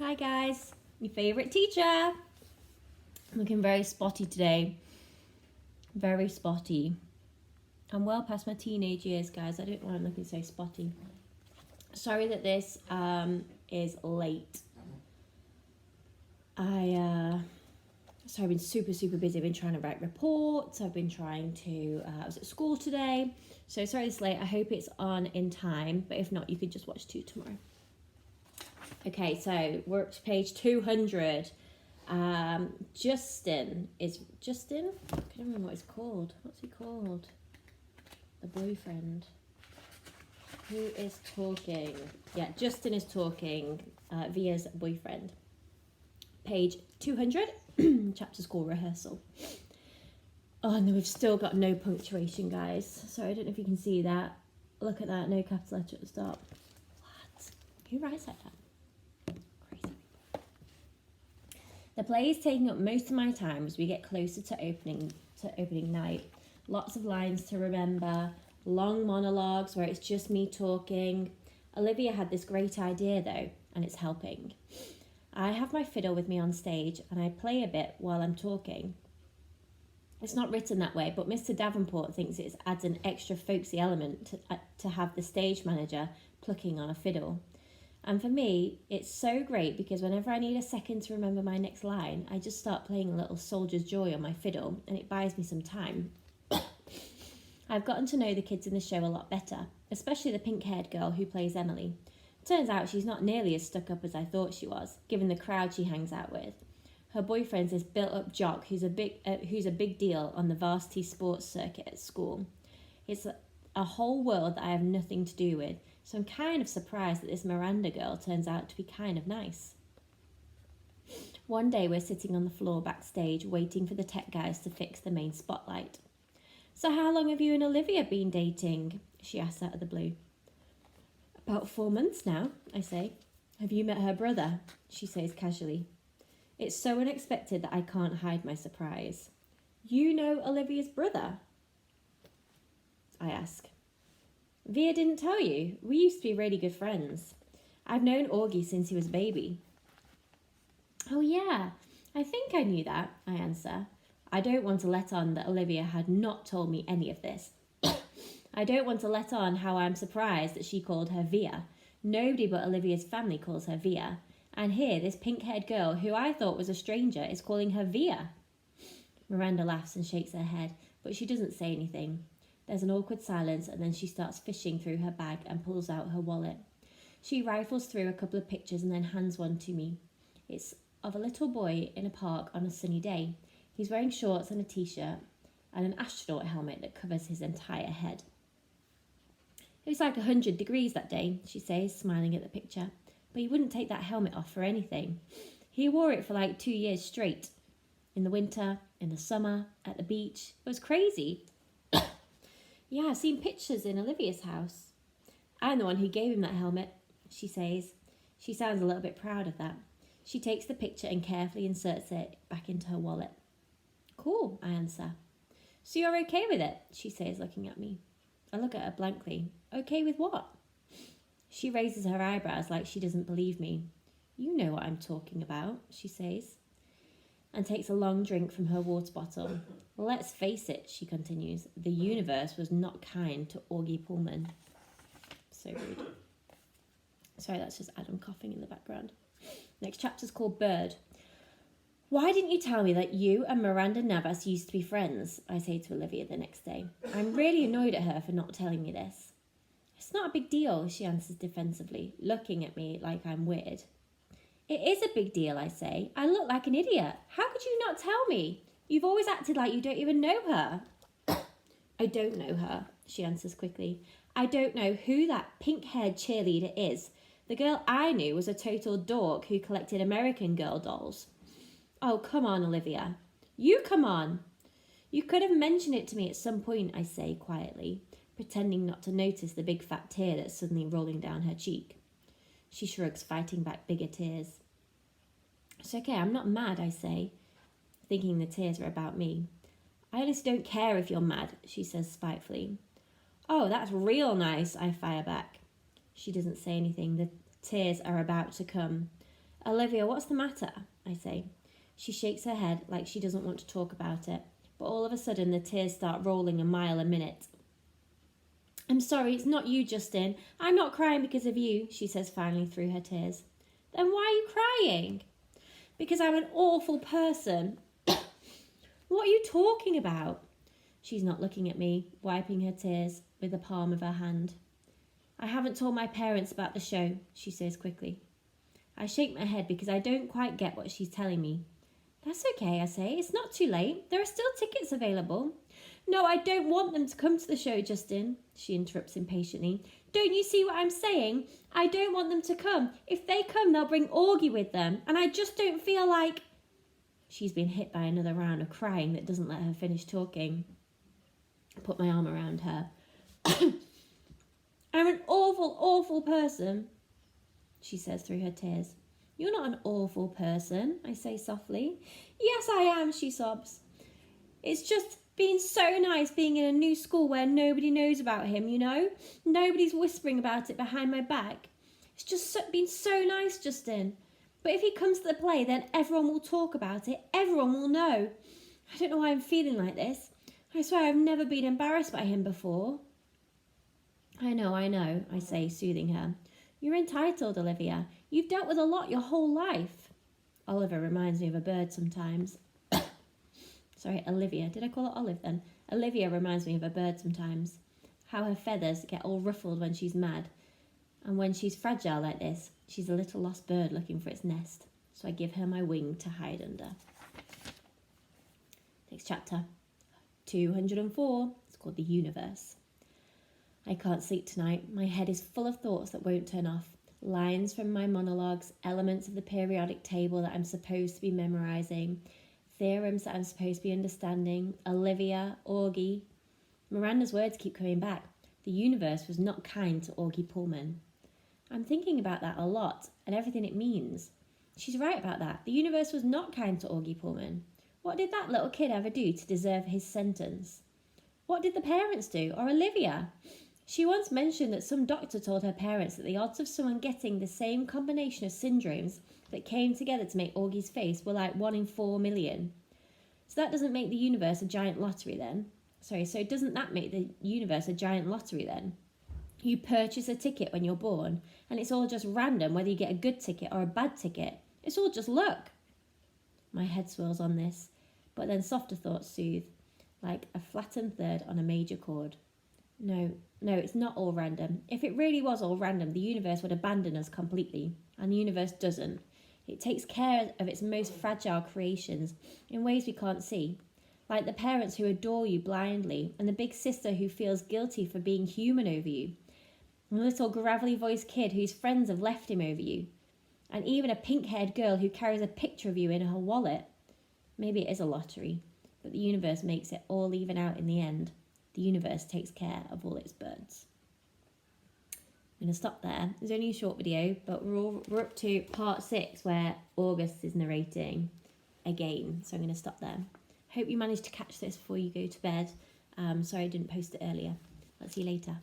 Hi guys, your favourite teacher. Looking very spotty today. Very spotty. I'm well past my teenage years, guys. I don't know why I'm looking so spotty. Sorry that this is late. I've been super busy. I've been trying to write reports. I've been trying to, I was at school today. So sorry it's late. I hope it's on in time. But if not, you could just watch 2 tomorrow. Okay, so we're up to page 200. Justin? I can't remember what he's called. What's he called? The boyfriend. Who is talking? Yeah, Justin is talking. Via's boyfriend. Page 200. Chapter's called Rehearsal. Oh no, we've still got no punctuation, guys. Sorry, I don't know if you can see that. Look at that, no capital letter at the start. What? Who writes like that? Crazy. The play is taking up most of my time as we get closer to opening night. Lots of lines to remember, long monologues where it's just me talking. Olivia had this great idea though, and it's helping. I have my fiddle with me on stage and I play a bit while I'm talking. It's not written that way, but Mr. Davenport thinks it adds an extra folksy element to have the stage manager plucking on a fiddle. And for me, it's so great because whenever I need a second to remember my next line, I just start playing a little Soldier's Joy on my fiddle and it buys me some time. I've gotten to know the kids in the show a lot better, especially the pink-haired girl who plays Emily. Turns out she's not nearly as stuck up as I thought she was, given the crowd she hangs out with. Her boyfriend's this built-up jock who's a big deal on the varsity sports circuit at school. It's a whole world that I have nothing to do with, so I'm kind of surprised that this Miranda girl turns out to be kind of nice. One day we're sitting on the floor backstage waiting for the tech guys to fix the main spotlight. So how long have you and Olivia been dating? She asks out of the blue. About 4 months now, I say. Have you met her brother? She says casually. It's so unexpected that I can't hide my surprise. You know Olivia's brother? I ask. Via didn't tell you. We used to be really good friends. I've known Augie since he was a baby. Oh yeah, I think I knew that, I answer. I don't want to let on that Olivia had not told me any of this. I don't want to let on how I'm surprised that she called her Via. Nobody but Olivia's family calls her Via. And here, this pink-haired girl, who I thought was a stranger, is calling her Via. Miranda laughs and shakes her head, but she doesn't say anything. There's an awkward silence, and then she starts fishing through her bag and pulls out her wallet. She rifles through a couple of pictures and then hands one to me. It's of a little boy in a park on a sunny day. He's wearing shorts and a t-shirt and an astronaut helmet that covers his entire head. It was like 100 degrees that day, she says, smiling at the picture. But he wouldn't take that helmet off for anything. He wore it for like 2 years straight. In the winter, in the summer, at the beach. It was crazy. Yeah, I've seen pictures in Olivia's house. I'm the one who gave him that helmet, she says. She sounds a little bit proud of that. She takes the picture and carefully inserts it back into her wallet. Cool, I answer. So you're okay with it, she says, looking at me. I look at her blankly. Okay with what? She raises her eyebrows like she doesn't believe me. You know what I'm talking about, she says, and takes a long drink from her water bottle. Let's face it, she continues, the universe was not kind to Augie Pullman. So rude. Sorry, that's just Adam coughing in the background. Next chapter's called Bird. Why didn't you tell me that you and Miranda Navas used to be friends? I say to Olivia the next day. I'm really annoyed at her for not telling me this. It's not a big deal, she answers defensively, looking at me like I'm weird. It is a big deal, I say. I look like an idiot. How could you not tell me? You've always acted like you don't even know her. I don't know her, she answers quickly. I don't know who that pink-haired cheerleader is. The girl I knew was a total dork who collected American Girl dolls. Oh, come on, Olivia. You come on. You could have mentioned it to me at some point, I say quietly, pretending not to notice the big fat tear that's suddenly rolling down her cheek. She shrugs, fighting back bigger tears. It's okay, I'm not mad, I say, thinking the tears are about me. I honestly don't care if you're mad, she says spitefully. Oh, that's real nice, I fire back. She doesn't say anything. The tears are about to come. Olivia, what's the matter? I say. She shakes her head like she doesn't want to talk about it, but all of a sudden the tears start rolling a mile a minute. I'm sorry, it's not you, Justin. I'm not crying because of you, she says finally through her tears. Then why are you crying? Because I'm an awful person. What are you talking about? She's not looking at me, wiping her tears with the palm of her hand. I haven't told my parents about the show, she says quickly. I shake my head because I don't quite get what she's telling me. That's okay, I say. It's not too late. There are still tickets available. No, I don't want them to come to the show, Justin, she interrupts impatiently. Don't you see what I'm saying? I don't want them to come. If they come, they'll bring Augie with them, and I just don't feel like... She's been hit by another round of crying that doesn't let her finish talking. I put my arm around her. I'm an awful, awful person, she says through her tears. You're not an awful person, I say softly. Yes, I am, she sobs. It's just been so nice being in a new school where nobody knows about him, you know? Nobody's whispering about it behind my back. It's just been so nice, Justin. But if he comes to the play, then everyone will talk about it. Everyone will know. I don't know why I'm feeling like this. I swear I've never been embarrassed by him before. I know, I say, soothing her. You're entitled, Olivia. You've dealt with a lot your whole life. Oliver reminds me of a bird sometimes. Sorry, Olivia. Did I call it Olive then? Olivia reminds me of a bird sometimes. How her feathers get all ruffled when she's mad. And when she's fragile like this, she's a little lost bird looking for its nest. So I give her my wing to hide under. Next chapter. 204. It's called The Universe. I can't sleep tonight. My head is full of thoughts that won't turn off. Lines from my monologues, elements of the periodic table that I'm supposed to be memorising, theorems that I'm supposed to be understanding, Olivia, Augie. Miranda's words keep coming back. The universe was not kind to Augie Pullman. I'm thinking about that a lot and everything it means. She's right about that. The universe was not kind to Augie Pullman. What did that little kid ever do to deserve his sentence? What did the parents do, or Olivia? She once mentioned that some doctor told her parents that the odds of someone getting the same combination of syndromes that came together to make Augie's face were like 1 in 4 million. So that doesn't make the universe a giant lottery then? So doesn't that make the universe a giant lottery then? You purchase a ticket when you're born, and it's all just random whether you get a good ticket or a bad ticket. It's all just luck. My head swirls on this, but then softer thoughts soothe, like a flattened third on a major chord. No, it's not all random. If it really was all random, the universe would abandon us completely, and the universe doesn't. It takes care of its most fragile creations in ways we can't see, like the parents who adore you blindly, and the big sister who feels guilty for being human over you, and the little gravelly-voiced kid whose friends have left him over you, and even a pink-haired girl who carries a picture of you in her wallet. Maybe it is a lottery, but the universe makes it all even out in the end. The universe takes care of all its birds. I'm going to stop there. It's only a short video, but we're up to part 6 where August is narrating again. So I'm going to stop there. Hope you managed to catch this before you go to bed. Sorry I didn't post it earlier. I'll see you later.